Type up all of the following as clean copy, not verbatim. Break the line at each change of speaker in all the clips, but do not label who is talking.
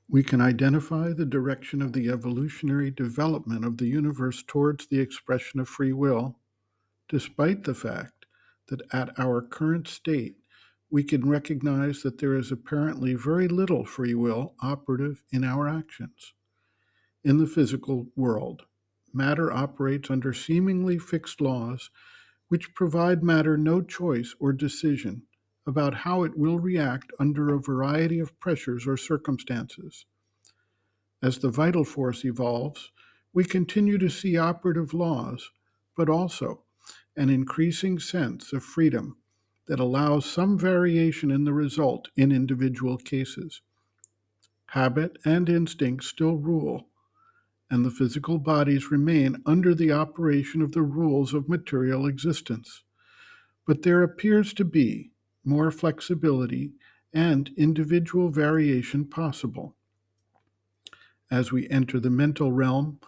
We can identify the direction of the evolutionary development of the universe towards the expression of free will, despite the fact that at our current state, we can recognize that there is apparently very little free will operative in our actions. In the physical world, matter operates under seemingly fixed laws which provide matter no choice or decision about how it will react under a variety of pressures or circumstances. As the vital force evolves, we continue to see operative laws, but also an increasing sense of freedom that allows some variation in the result in individual cases. Habit and instinct still rule, and the physical bodies remain under the operation of the rules of material existence. But there appears to be more flexibility and individual variation possible. As we enter the mental realm,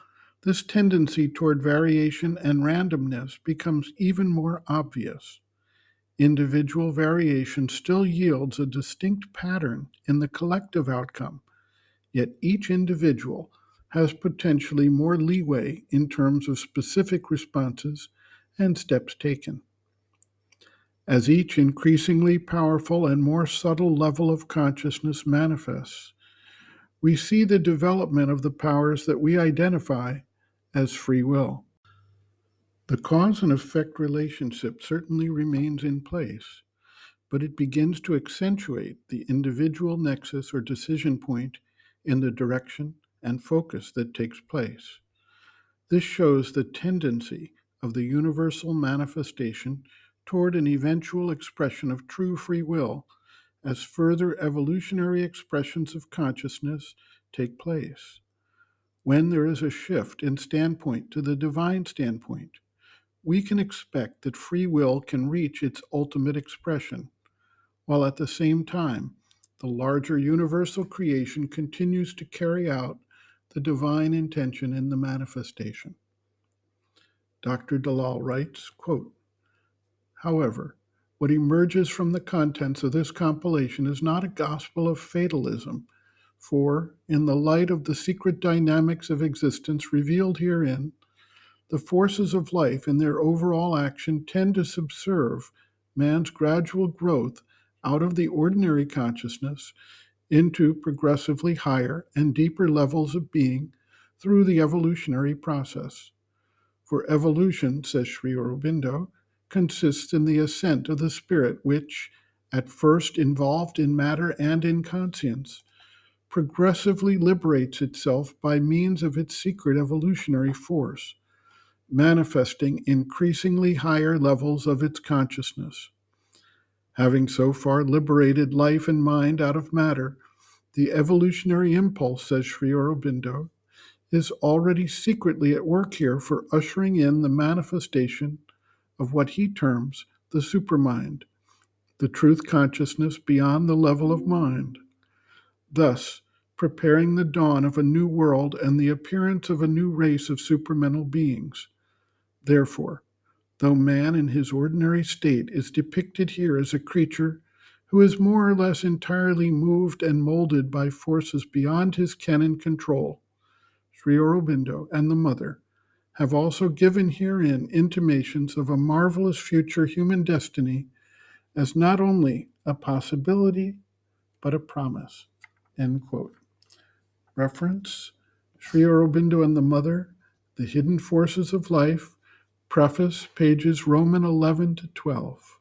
this tendency toward variation and randomness becomes even more obvious. Individual variation still yields a distinct pattern in the collective outcome, yet each individual has potentially more leeway in terms of specific responses and steps taken. As each increasingly powerful and more subtle level of consciousness manifests, we see the development of the powers that we identify as free will. The cause and effect relationship certainly remains in place, but it begins to accentuate the individual nexus or decision point in the direction and focus that takes place. This shows the tendency of the universal manifestation toward an eventual expression of true free will as further evolutionary expressions of consciousness take place. When there is a shift in standpoint to the divine standpoint, we can expect that free will can reach its ultimate expression, while at the same time, the larger universal creation continues to carry out the divine intention in the manifestation. Dr. Dalal writes, quote, "However, what emerges from the contents of this compilation is not a gospel of fatalism, for, in the light of the secret dynamics of existence revealed herein, the forces of life in their overall action tend to subserve man's gradual growth out of the ordinary consciousness into progressively higher and deeper levels of being through the evolutionary process. For evolution, says Sri Aurobindo, consists in the ascent of the spirit which, at first involved in matter and in conscience, progressively liberates itself by means of its secret evolutionary force, manifesting increasingly higher levels of its consciousness. Having so far liberated life and mind out of matter, the evolutionary impulse, says Sri Aurobindo, is already secretly at work here for ushering in the manifestation of what he terms the supermind, the truth consciousness beyond the level of mind, thus preparing the dawn of a new world and the appearance of a new race of supramental beings. Therefore, though man in his ordinary state is depicted here as a creature who is more or less entirely moved and molded by forces beyond his ken and control, Sri Aurobindo and the Mother have also given herein intimations of a marvelous future human destiny as not only a possibility, but a promise. End quote. Reference, Sri Aurobindo and the Mother, The Hidden Forces of Life, Preface, pages Roman 11 to 12.